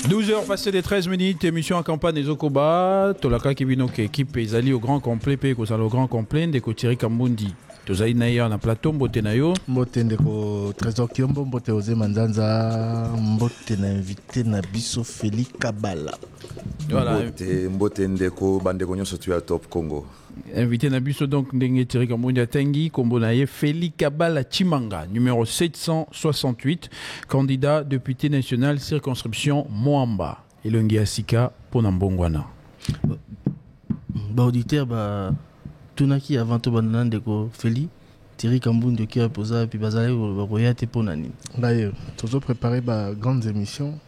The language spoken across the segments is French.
12h passées des 13 minutes, émission en campagne des Okoba, Tolaka Kibino qui équipe les alliés au grand complet, puis au grand complet, de Kotiri Kambundi. Tozali na yo na plateau mbote na yo. Mbote ndeko Trésor Kiombo, mbote Ose Manzanza, mbote na invité na biso Feli Kabala. Voilà. Mbote ndeko bandeko nyonso tu à Top Congo. Invité na biso donc ndenge Thierry Kambundi atengi kombo na ye Feli Kabala Chimanga, numéro 768, candidat député national circonscription Moamba. Elongi Asika pona mbongwana. Ba auditeur ba tunaki avant to bandana ndeko Feli Thierry Kambundi qui a posé puis bazali royate pona nini. D'ailleurs, toujours préparé ba grandes émissions,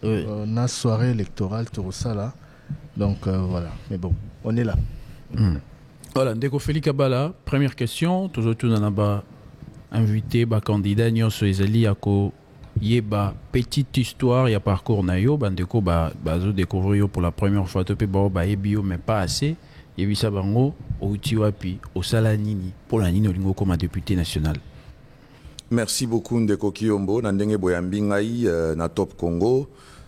na soirée électorale tout ça là. Donc voilà, mais bon, on est là. Voilà, ndeko Feli Kabala, première question, toujours tout dans ba invité ba candidat nyonso ezali ako yeba petite histoire ya parcours na yo bandeko bazo découvrir yo pour la première fois to pe ba ebio mais pas assez. Yebisa bango outi wapi osala nini pour la nini olingo comme député national. Merci beaucoup ndeko Kiombo na ndenge boyambi ngai na Top Congo.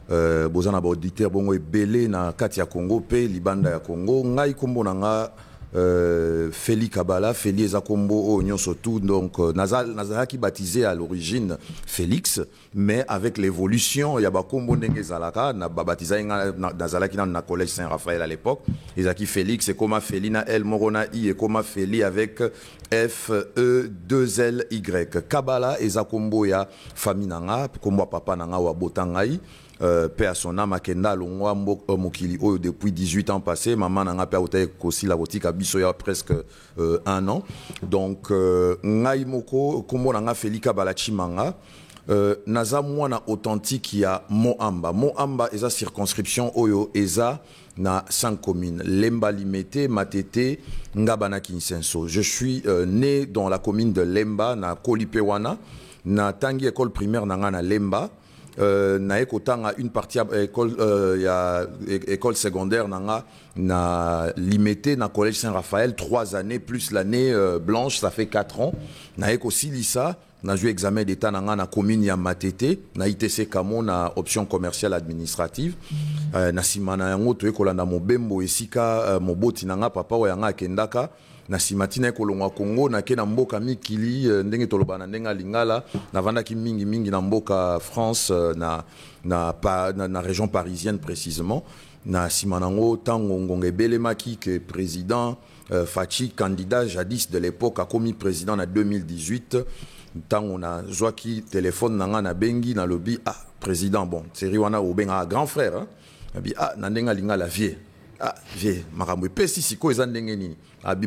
Bozana ba auditeur bongo ebele na kati ya Congo pe libanda ya Congo ngai kombo na nga Feli Kabala, Feli Ezakombo o nyonso tout, donc Nazala qui baptisé à l'origine Félix, mais avec l'évolution, il y a Bakombo Ndenge Zalaka, na baptisé Nazala qui na collège Saint-Raphaël à l'époque, Ezaki Félix, et comme Feli na L Morona I, et comme Feli avec F, E, 2 L, Y. Kabala Ezakombo ya famille nanga, kombo papa nanga wa botangai. Père son âme Kenda longwa mokili oyo depuis 18 ans passés maman nanga pe auta kosi la botika biso ya presque 1 an donc ngai moko kombo nanga Feli Kabala Chimanga naza mwana authentique ya Moamba eza circonscription oyo eza na 5 communes Lemba Limete Matete Ngabana Kinsenso. Je suis né dans la commune de Lemba na Kolipewana na tangi école primaire nanga na Lemba. Na ekotanga une partie école secondaire na limité na collège Saint-Raphaël 3 années plus l'année blanche ça fait 4 ans na ekosilisa na joué examen d'état na commune ya Matete na ITC Kamo na option commerciale administrative na simana yango to ekolanda mobembo esika moboti nanga papa wa yanga kendaka na simatina ekolongwa Congo na ke na mboka mikili ndenge tolobana ndenga lingala na vandaki mingi na mboka France na région parisienne précisément na simanango tango ngonge belemaki que président Fachi candidat jadis de l'époque a commis président en 2018 tango na joaki téléphone nanga na bengi na lobby président bon série wana obenga grand frère hein bi na ndenga lingala vie vie makambo pesi siko eza ndenge nini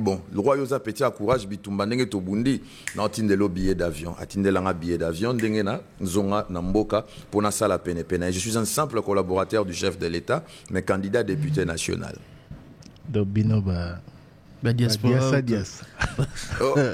bon le roi yoza petit à courage bitumba ndenge to bundi na otindelo billet d'avion atindelanga billet d'avion ndenge na nzonga na mboka pona sala pene je suis un simple collaborateur du chef de l'État mais candidat député national do binoba la diaspora.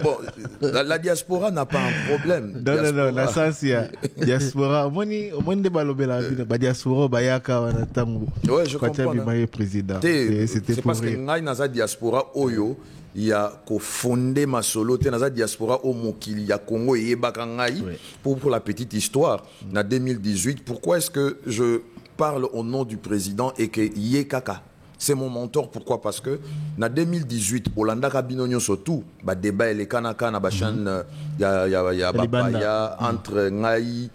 Bon, la diaspora n'a pas un problème. Non, la sens il y a diaspora. Moi de balobela la diaspora bayaka wana tango. Ouais, je comprends. Président. C'est parce que ngai na za diaspora oyo il y a ko fondé ma solo te na za diaspora au mokili ya Congo yebaka ngai pour la petite histoire na 2018 pourquoi est-ce que je parle au nom du président et que yekaka c'est mon mentor. Pourquoi? Parce que en 2018, Olanda Kabinonyo surtout, bah débat et les Kanaka na bachan ya Bapaya entre Ngai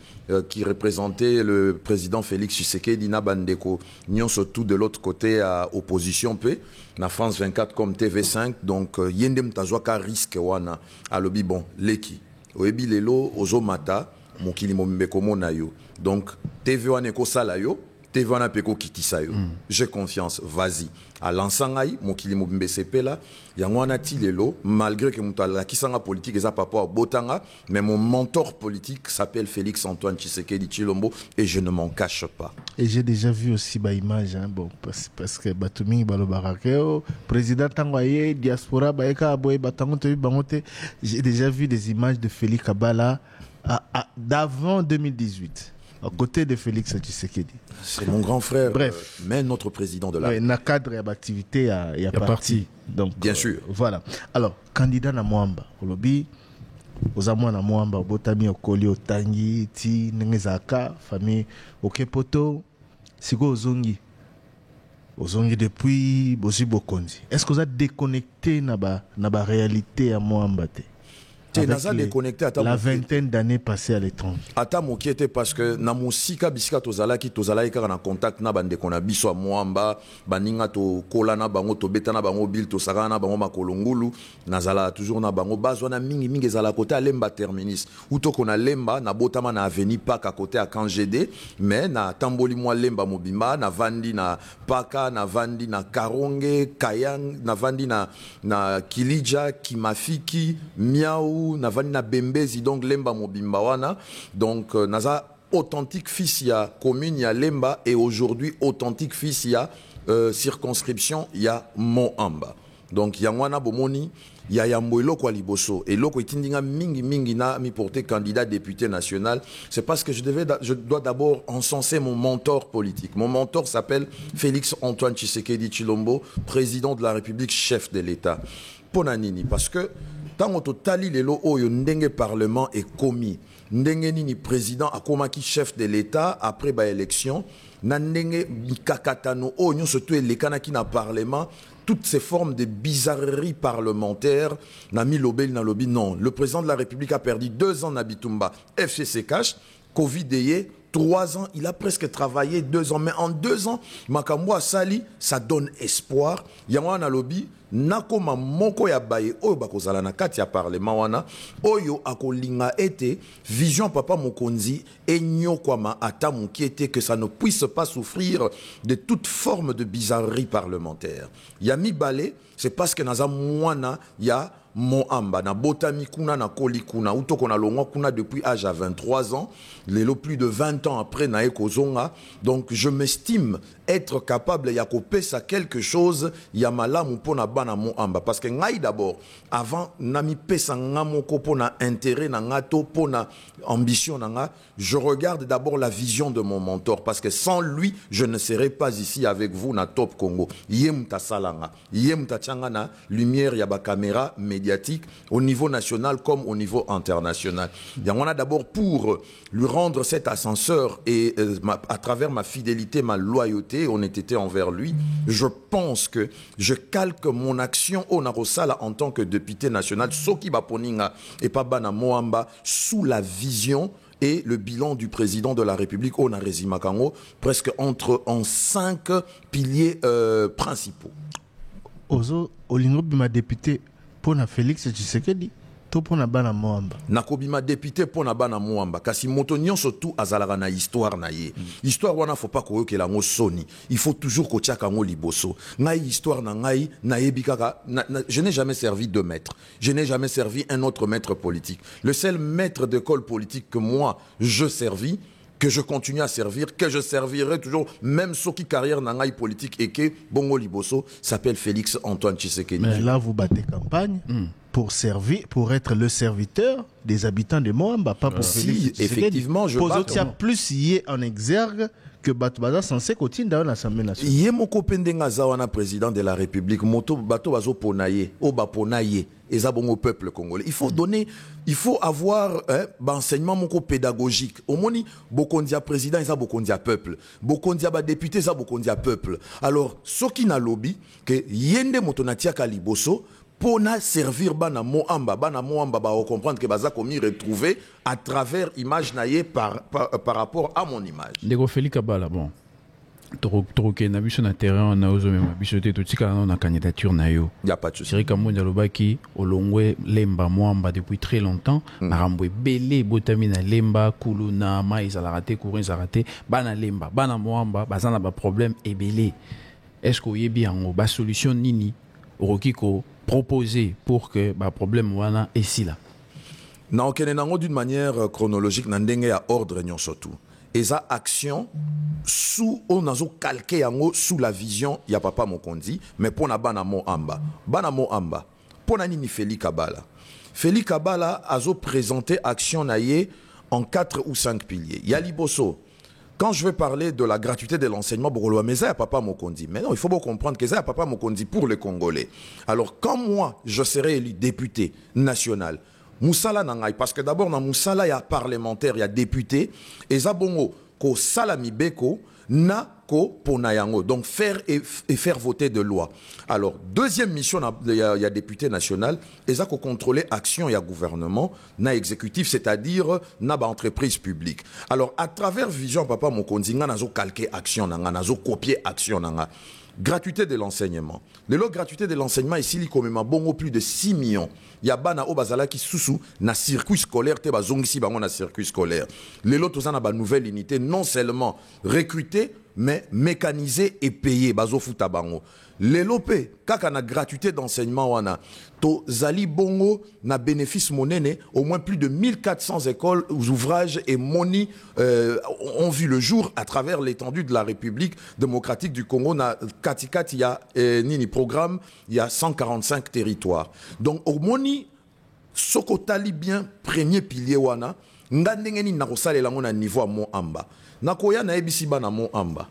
qui représentait le président Félix Tshisekedi na bandeko nyon surtout de l'autre côté à opposition pe na France 24 comme TV5 donc yendem tazwaka risque wana alobi bon leki oyebi lelo ozomata mokili mombeko mona yo donc TV wana ko sala yo TV wana peko kitisa yo j'ai confiance vas-y à l'ensangai mokili mobimbe sepela yango wana tilelo malgré que mutala kisanga politique eza papa botanga mais mon mentor politique s'appelle Félix Antoine Tshisekedi Tshilombo et je ne m'en cache pas. Et j'ai déjà vu aussi ba image hein, bon parce que batumi balobarakeo président tangoye diaspora ba eka boy batango te bangote j'ai déjà vu des images de Félix Kabala d'avant 2018 à côté de Félix Tshisekedi. C'est mon grand frère. Bref, mais notre président de la. Ouais, na cadre et activité il y a parti. Donc bien sûr. Voilà. Alors candidat na Moamba, Olobi, aux amours na Moamba, Botami Okoli Otangi, Ti Nengezaka, famille Okepoto, c'est quoi Ozongi depuis Bosi Bokonzi. Est-ce que vous êtes déconnecté na ba réalité à Moambate? Déconnecté à la vingtaine d'années passées à l'étranger. Ata mokiete parce que na musika bisika tozalaki kaka na contact na bande kona biso Moamba baninga to kola na bango to beta na bango bil to sakana bango makolongulu nazala toujours na bango bazwa na mingi ezala côté à Lemba terminus ou to kona Lemba na botama na avenue Paka côté à Kangede mais na tamboli mwa Lemba mobimba na vandi na Paka na vandi na Karonge Kayang na vandi na Kilija Kimafiki Miao na vani na Bembezi donc Lemba mobimba wana donc naza authentique fils ya commune ya Lemba et aujourd'hui authentique fils ya circonscription ya Moamba donc yangwana bomoni ya yambo eloko liboso eloko itindinga mingi na mi porter candidat député national c'est parce que je dois d'abord encenser mon mentor politique. Mon mentor s'appelle Félix Antoine Tshisekedi Tshilombo, président de la République, chef de l'État. Ponanini parce que tant totali lelo oyo ndenge parlement est commis ndenge nini président akomaki chef de l'État après ba élection na ndenge mikakatano oyo surtout elekanaki na parlement toutes ces formes de bizarreries parlementaires na mi lobel na lobi non le président de la République a perdu 2 ans na Bitumba FCC cash Covid deye 3 ans, il a presque travaillé 2 ans. Mais en 2 ans, Makambo Sali, ça donne espoir. Yamwana lobby, nakoma moko ya baye, oyo bakozala na kati ya parlement wana, oyo akolinga ete, vision papa mokonzi, enyo kwama ata mukiete, que ça ne puisse pas souffrir de toute forme de bizarrerie parlementaire. Yami Balé, c'est parce que naza mwana ya Moamba, na botami kuna na koli kuna, utoko na longwa kuna depuis âge à 23 ans, lelo plus de 20 ans après na ekozonga, donc je m'estime être capable ya kopesa quelque chose ya malamu pona bana Moamba, parce que ngai d'abord, avant nami pesa ngamoko pona intérêt na ngato pona ambition na nga, je regarde d'abord la vision de mon mentor, parce que sans lui, je ne serais pas ici avec vous na Top Congo. Yem ta salanga, yem ta tchanga na lumière ya ba caméra médiatique au niveau national comme au niveau international. Et on a d'abord pour lui rendre cet ascenseur et à travers ma fidélité, ma loyauté, honnêteté envers lui, je pense que je calque mon action au Narosala en tant que député national, Soki Baponinga et Pabana Moamba, sous la vision et le bilan du président de la République, Onarezi Makango, presque en 5 piliers principaux. Ozo, Olingo Bima député, Pona Félix Tshisekedi, to Pona Bana Moamba. Nakobima député Pona Bana Moamba, kasi moto nyonso tout azalaka na histoire na ye. Histoire wana faut pas koyokela ngo soni. Il faut toujours ko tiaka ngo liboso. Ngai histoire na ngai na yebikaka, je n'ai jamais servi de maître. Je n'ai jamais servi un autre maître politique. Le seul maître d'école politique que moi je servis, que je continue à servir, que je servirai toujours, même ceux qui carrière nangai politique et que Bongo Liboso s'appelle Félix Antoine Tshisekedi. Mais là, vous battez campagne pour servir, pour être le serviteur des habitants de Moamba, pas pour Félix Tshisekedi. Effectivement, je bats. Plus y est en exergue que Batoubaza censé continuer dans l'Assemblée nationale. Yé moko pendenga zawana président de la République, moto bato bazo ponaye, oba ponaye. Et ça, bon, au peuple congolais. Il faut avoir enseignement moko pédagogique. Au moni, Bokondia président, ça Bokondia peuple. Bokondia député, ça Bokondia peuple. Alors, ce qui n'a lobby, que yende motonatia kaliboso, pona servir bana Moamba ba comprendre que baza komi retrouver à travers image naie par rapport à mon image. Ndeko Félix Kabala, bon. Toroke na biso na terrain na ozo mema biso te totika na candidature na yo. Y a pas de souci. Thierry Kamunja lobaki olongwe Lemba Moamba depuis très longtemps. Na rambwe belé botami na Lemba kuluna mai za la raté courir za raté bana Lemba bana Moamba bazana ba problème ebelé. Est-ce que yebi yango ba solution nini orokiko proposer pour que ba problème wana esi là. Na okene nango d'une manière chronologique na ndenge ya ordre nyon surtout. Et ça action sous on a calqué yango sous la vision ya papa Mokondi mais pour na bana Moamba pour na nini Félix Kabala a présenté action naie en 4 ou 5 piliers. Ya liboso quand je vais parler de la gratuité de l'enseignement Bogoloa mais ça ya papa Mokondi mais non il faut bien comprendre que ça ya papa Mokondi pour les Congolais. Alors quand moi je serai élu député national Moussala nangai parce que d'abord dans Moussala il y a parlementaire, il y a député et ça bongo ko salami beko na ko pona yango. Donc faire et faire voter de loi. Alors deuxième mission il y a député national et ça ko contrôler action ya gouvernement na exécutif, c'est-à-dire na ba entreprise publique. Alors à travers vision papa Mokonzi nga nazo calquer action nanga nazo copier action nanga. Gratuité de l'enseignement. Le lot gratuité de l'enseignement ici, il y a bon plus de 6 millions. Il y a bana o bazala qui sous na circuit scolaire te bazongisi bango na circuit scolaire. Le lot tous na ba nouvelle unité non seulement recruter mais mécaniser et payer bazo futa bango. Le lopé kaka na gratuité d'enseignement wana to zali bongo na bénéfice monene au moins plus de 1400 écoles ouvrages et moni ont vu le jour à travers l'étendue de la République démocratique du Congo. Na katikati il y a nini programme, il y a 145 territoires. Donc au moni soko tali bien premier pilier wana ngandengeni na kosalela ngo na niveau mo amba nakoya na ebisi bana mo amba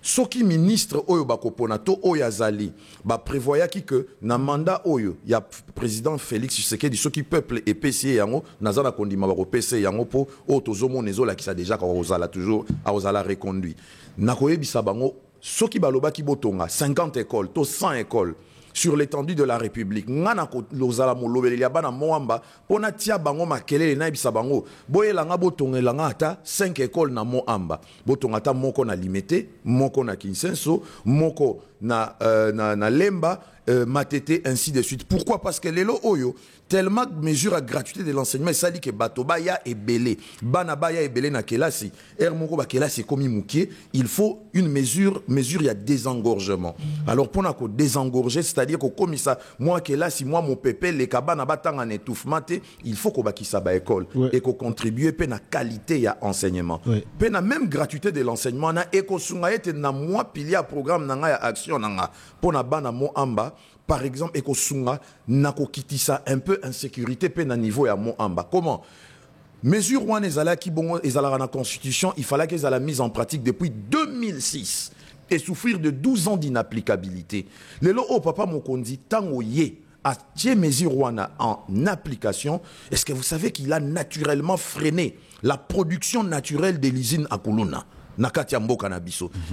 soki ministre oyo bakopona to oyo azali ba prévoyaki que na mandat oyo ya président Félix Tshisekedi soki peuple epesi yango nazana kondima ba kopesa yango po o tozomo nezola ki sa déjà ka ozala toujours a ozala reconduit nakoyebisa bango soki balobaki botonga 50 écoles to 100 écoles sur l'étendue de la République. Ngana ko lozala mo lobeli ya bana moamba pona tia bango makelele na ibisa bango. Boye langa botonge langa ata 5 écoles na moamba. Botonga ata moko na Limete, moko na Kinsenso, moko na Lemba, Matete, ainsi de suite. Pourquoi? Parce que lelo oyo tellement mesure à gratuité de l'enseignement ça dit que bato baya et belé bana baya et belé na kelasi moko ba kelasi komi mukie, il faut une mesure il y a désengorgement. Alors pour na ko désengorger, c'est-à-dire que comme ça moi kelasi moi mon pépé les kabana batanga en étouffement, il faut ko bakisa ba école et ko contribuer pe na qualité ya enseignement. Pe na même gratuité de l'enseignement na eko sunga ete na moi pilier programme na nga ya action na nga pour na bana mo amba. Par exemple, ekosunga nako kitisa un peu insécurité pe na niveau ya mo amba. Comment? Mesure wana ezala ki bongo ezala na constitution, il fallait qu'elle soit mise en pratique depuis 2006 et souffrir de 12 ans d'inapplicabilité. Lelo o papa Mokonzi tango ye a tie mesure wana en application, est-ce que vous savez qu'il a naturellement freiné la production naturelle de l'usine à Kuluna?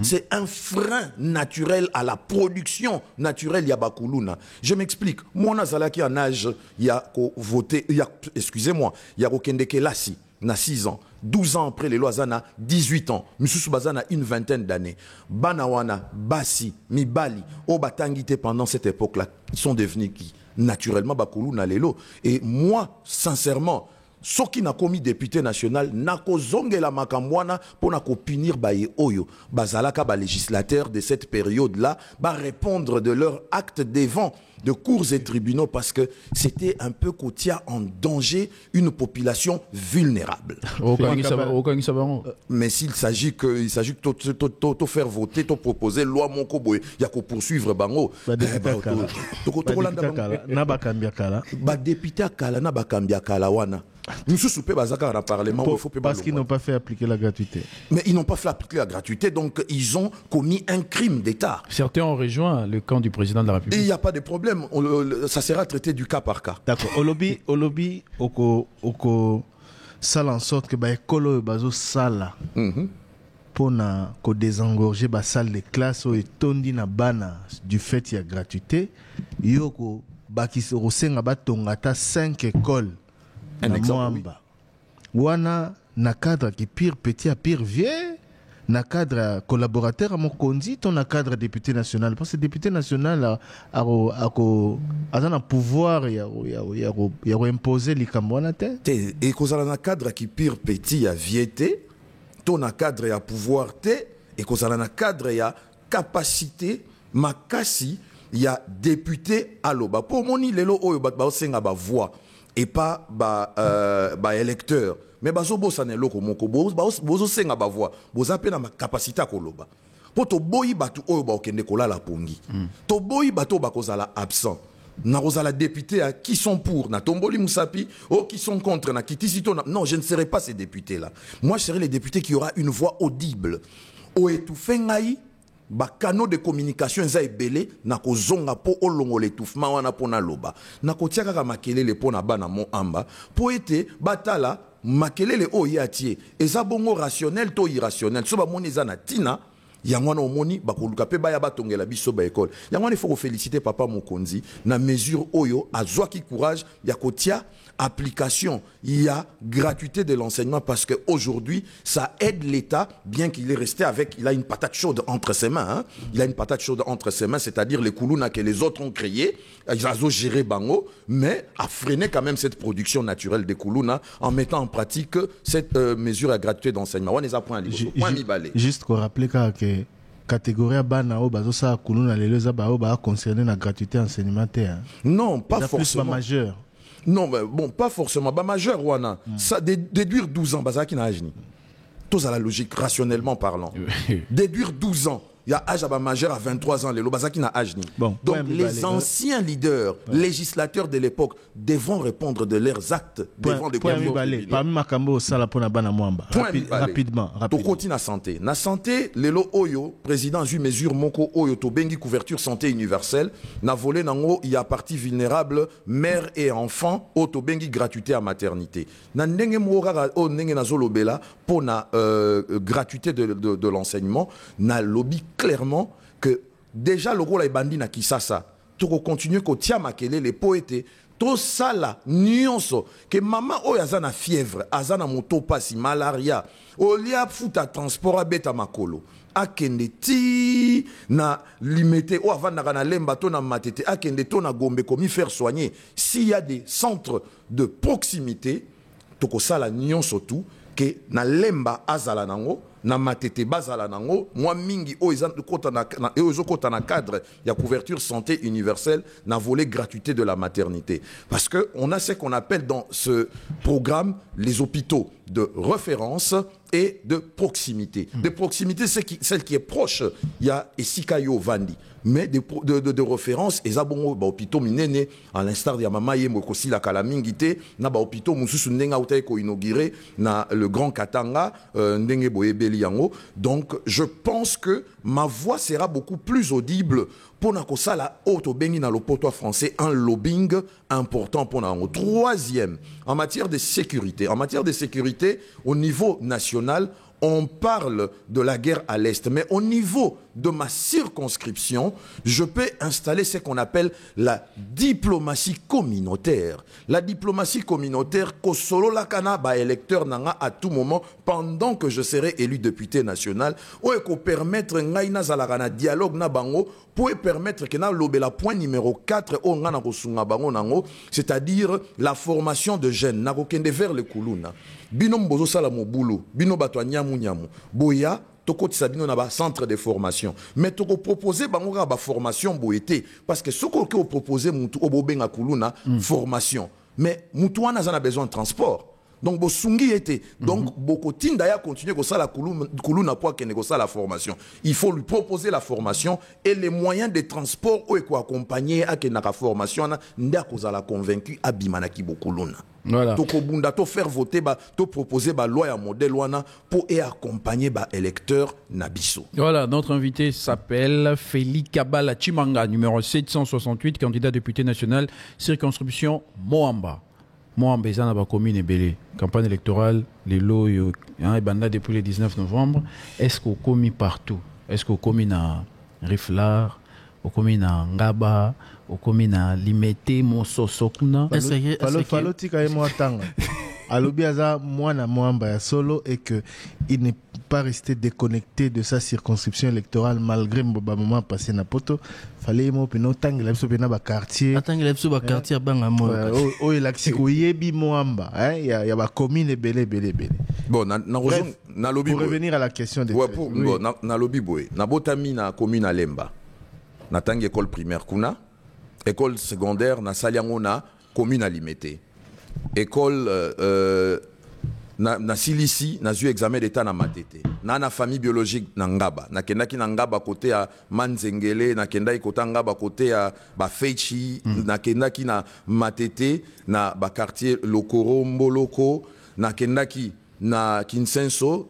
C'est un frein naturel à la production naturelle Yabakuluna. Je m'explique. Moi, nazalaki en âge, il y a voté, excusez-moi, il y a Okendeke Lassi, na 6 ans. 12 ans après les lois Zana, 18 ans. Misusu Bazana, une vingtaine d'années. Banawana, Bassi, Mibali, Obatangite pendant cette époque-là, ils sont devenus qui? Naturellement, Bakuluna Lelo. Et moi, sincèrement, ce qui n'a commis député national n'a kozonge la makamwana pour na punir baye oyo bazalaka ba législateur de cette période là va répondre de leurs actes devant de cours et tribunaux parce que c'était un peu qu'otia en danger une population vulnérable. Mais s'il s'agit que faire voter, de proposer loi mon koboy, il y a qu'au poursuivre bango. Député kala na bakambia kala wana. Nous soupé bazaka na parlement parce qu'ils n'ont pas fait appliquer la gratuité. Mais ils n'ont pas fait appliquer la gratuité, donc ils ont commis un crime d'État. Certains ont rejoint le camp du président de la République. Et il n'y a pas de problème, ça sera traité du cas par cas. D'accord. Olobi oko sala en sorte que ba école bazo sala pour na ko désengorger ba salle de classe ou tondi na bana du fait il y a gratuité yoko bakisi rosenga batongata 5 écoles. Un exemple, oui. Wana na cadre qui pire petit à pire vieux, na cadre collaborateur à Mokonzi, ton na cadre député national. Parce que député national a un pouvoir, il a imposé les Kamwana. Et qu'on a un cadre qui pire petit à vieux, ton na cadre à pouvoir, et qu'on a un cadre à capacité, makasi, il y a député à l'oba. Pour mon lelo oyo ba senga ba voix. Et pas électeur. Mais bazo bosane loko moko bozo senga ba voix. Bozo pena ma capacité à koloba. Po to boyi batu oyo ba okende kola la pongi. To boyi bato ba kozala absent. Na kozala député à qui sont pour na tomboli musapi ou qui sont contre na kitisito na. Non, je ne serai pas ces députés là. Moi je serai les députés qui aura une voix audible. O étouffé ngai ba canaux de communication eza ebele na kozonga po olongo l'étouffement wana pona loba na kotiaka ka makelele pona bana mo amba po ete batala makelele o yatié eza bongo rationnel to irrationnel so ba moni eza na tina yango wana omoni bakoluka pe baya batongela biso ba école yango wana il faut féliciter papa Mokonzi na mesure oyo azwaki courage ya kotia application, il y a gratuité de l'enseignement parce qu'aujourd'hui, ça aide l'État, bien qu'il est resté avec, il a une patate chaude entre ses mains, hein. Il a une patate chaude entre ses mains, c'est-à-dire les Koulouna que les autres ont créés, ils ont géré Bango, mais a freiné quand même cette production naturelle des Koulouna en mettant en pratique cette mesure à gratuité d'enseignement. On les a point juste pour rappeler que catégorie bana o bazo sa Koulouna les leza ba o ba concerné la gratuité enseignement. Non, pas forcément. Pas majeur. Non, mais bon, pas forcément. Bah, majeur, Wana. Ça, déduire 12 ans, bah, ça qui n'a âge ni. Tout à la logique, rationnellement parlant. Déduire 12 ans. Il y a âge à majeur à 23 ans, les Lobazaki n'a âge ni. Bon, donc les anciens leaders, législateurs de l'époque, devront répondre de leurs actes devant des gouvernements. Parmi Makambo, ça la pona bana mwamba. Rapidement. To continue na santé. Na santé, lelo oyo, président ju mesure moko oyo to bengi couverture santé universelle, na volé nango il y a partie vulnérable, mère et enfant, to bengi gratuité à maternité. Na ndenge mora o ndenge na zolobela pona gratuité de l'enseignement, na lobby clairement que déjà le rôle est bandit na kisasa to continuer ko tia makele les poètes to sala nuance que maman o yazana fièvre azana moto pasi malaria o lia futa transport abeta makolo akende ti na limité o avant na lemba to na matete akende to na gombe comme faire soigner s'il y a des centres de proximité to ko sala nuance tout que na lemba azala nango na matete bazala nango moi mingi o kota na cadre ya couverture santé universelle na volet gratuité de la maternité parce que on a ce qu'on appelle dans ce programme les hôpitaux de référence et de proximité. De proximité, c'est celle qui est proche. Il y a Esikayo Vandi. Mais de référence, et zabongo ba hôpitaux minene, à l'instar de Yamamaye Mokosi la Kalamingite, na ba hôpitaux mususu nenga utaye ko inauguré na le Grand Katanga, ndenge boyebeli yango. Donc, je pense que ma voix sera beaucoup plus audible pour na kosala auto bengi na lopoto français un lobbying important pour na. Troisième, en matière de sécurité. En matière de sécurité, au niveau national, on parle de la guerre à l'Est, mais au niveau de ma circonscription, je peux installer ce qu'on appelle la diplomatie communautaire. La diplomatie communautaire, que solo la kana ba électeur nanga à tout moment, pendant que je serai élu député national, ou ko permettre ngaina zalagana dialogue na bango, pour permettre que na lobela point numéro 4 o ngana ko sunga bango nango, c'est-à-dire la formation de jeunes na ko kende vers le kuluna. Bino mbozo sala mobulu, bino bato nyamu nyamu. Boya toko tisabino na ba centre de formation. Mais toko proposer bango ba formation boete parce que ce qu'on proposer mutu obobenga kuluna formation. Mais mutu wana zana besoin de transport. Donc bosungi était donc boko tinda ya continuer ko sala kuluna pour que négocie la formation. Il faut lui proposer la formation et les moyens de transport ou ko accompagner à que na formation na nda ko la convaincu abimana ki bokuluna. Voilà. Tokobunda to faire voter ba to proposer ba loi ya modèle wana pour accompagner ba électeur nabiso. Voilà, notre invité s'appelle Félix Kabala Chimanga, numéro 768, candidat député national, circonscription Moamba. Moamba est dans la commune Ebele. Campagne électorale, les lots, banda depuis le 19 novembre. Est-ce qu'on commis partout? Est-ce qu'on commis à Riflar, au commis à Ngaba, au commis à Limete, Mososokuna? Falo tika e moi tanga. Alobi aza mwana Moamba ya solo et que il n'est pas resté déconnecté de sa circonscription électorale malgré Mboba moment passé na poto. Fallait mo peno tanga la biso pena ba quartier. Tanga la biso ba quartier banga mo. O elaxi ko yebi Moamba, hein, il y a ba commune belé. Bon, na lobby. Pour revenir à la question des ouais, pour oui. Bon, na lobby boy. Na botami na commune Alemba. Na tanga école primaire kuna, école secondaire na Saliango na commune Alimete. École na silisi na zu examen d'état na matete na famille biologique na Ngaba na kendaki na Ngaba côté à Manzengele na kendaki côté Ngaba côté à ba Feichi na kendaki na matete na ba quartier Lokoro Mboloko na kendaki na Kinsenso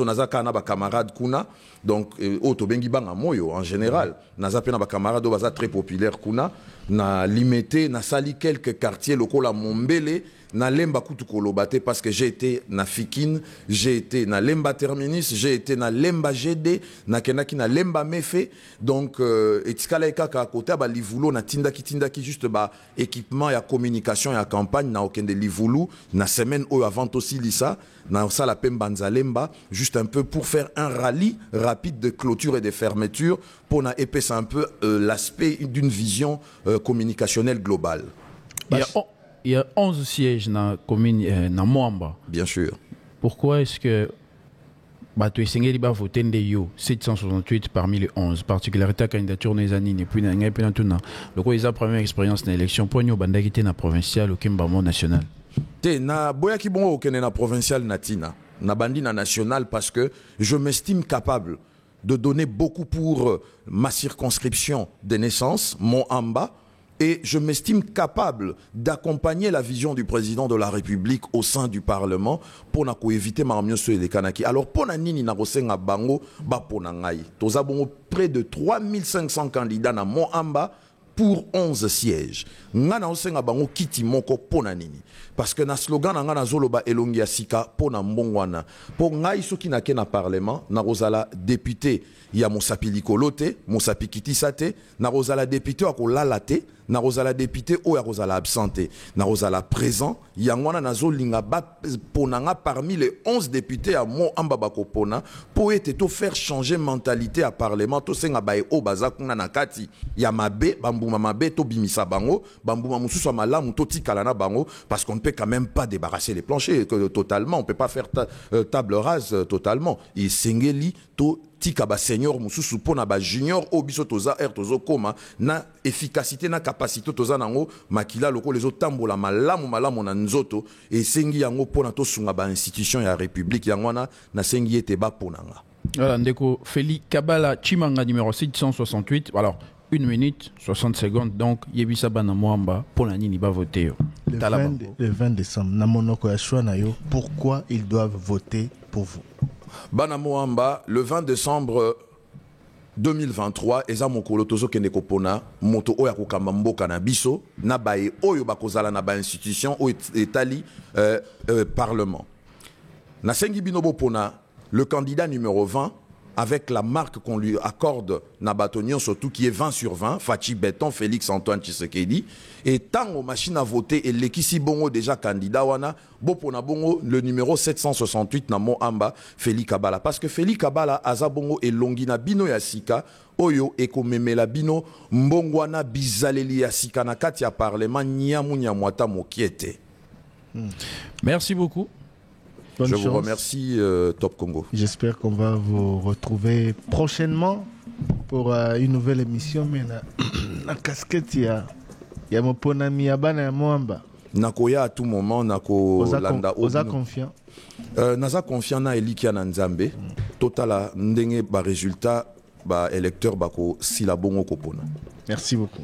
nazaka na ba camarades kuna donc auto bengi banga moyo en général nazape na ba camarades baza très populaire kuna na limité na sali quelques quartiers locaux la Mombele na lemba kutu koloba te parce que j'ai été na Fikine, j'ai été na lemba terminus, j'ai été na lemba GD, na kenaki na lemba mefe. Donc etikala kaka côté ba livulo na tindaki juste ba équipement ya communication ya campagne na okende livulu na semaine ou avant aussi lisa na sala pembanza lemba juste un peu pour faire un rallye rapide de clôture et de fermeture pour na épaisser un peu l'aspect d'une vision communicationnelle globale. Il y a 11 sièges dans la commune na Moamba. Bien sûr. Pourquoi est-ce que tu as voté 768 parmi les 11 particularité de la candidature des années et puis la première expérience dans l'élection pour nous bandagité na provincial au Kimbamo national. Te na boya ki bongo okene na provincial natina na bandi na national parce que je m'estime capable de donner beaucoup pour ma circonscription de naissance, mon Amba, et je m'estime capable d'accompagner la vision du président de la République au sein du Parlement pour éviter Maramioso et les Kanaki. Alors, pour nini na rosenga bango ba pona ngai. Toza bongo près de 3500 candidats na mon Amba pour 11 sièges. Ngana osenga bango kiti moko pona nini. Parce que na slogan na ngana zoloba elongi asika pona mbongwana. Po ngai soki na ke na parlement na rozala député ya Mosapi Likolote, Mosapi Kitisate, na rozala député akolala te, na rozala député o ya rozala absenté, na rozala présent, yangwana na zolinga ba ponanga parmi les 11 députés à mon ambabako pona pour être to faire changer mentalité à parlement to senga bae o bazakuna na kati ya mabe bambuma mabe to bimisa bango bambuma mususu malamu to tikala na bango parce qu'on ne peut quand même pas débarrasser les planchers totalement, on peut pas faire table rase totalement. Et sengeli to tika ba senior mususu pona ba junior obiso toza tozo koma na efficacité na capacité toza nango makila loko les autres tambola malamu na nzoto et sengi yango pona to sunga ba institution ya république yango na sengi ete ba ponanga. Voilà ndeko Feli Kabala Chimanga numéro 768. Alors 1 minute 60 secondes donc yebisa bana Moamba pona nini ba voter. Le 20 décembre na monoko ya choix na yo, pourquoi ils doivent voter pour vous? Bana Moamba, le 20 décembre 2023, eza mokolo tozo kende kopona moto oya kokamba mboka na biso na bae oyo bakozala na ba institution o etali parlement. Na sengi binobo pona le candidat numéro 20 avec la marque qu'on lui accorde na batonion surtout qui est 20 sur 20, Fachi Beton, Félix Antoine Tshisekedi, et tant aux machines à voter et l'équisi bongo déjà candidat wana, bopona bongo le numéro 768 na mo amba Félix Kabala parce que Félix Kabala aza bongo et longina bino ya sika oyo ekomemela bino mbongwana bizaleli ya sika na kati ya parlement nyamu nyamwata mokiete. Merci beaucoup. Bonne chance. Vous remercie Top Congo. J'espère qu'on va vous retrouver prochainement pour une nouvelle émission. Mais la casquette, il y a mon ponami Abana et Moamba. Nakoya à tout moment, Nako Landa. Oza confiant. Naza confiant na Elikia Nanzambe. Total ndenge ba résultat ba électeur bako silabongo kopona. Merci beaucoup.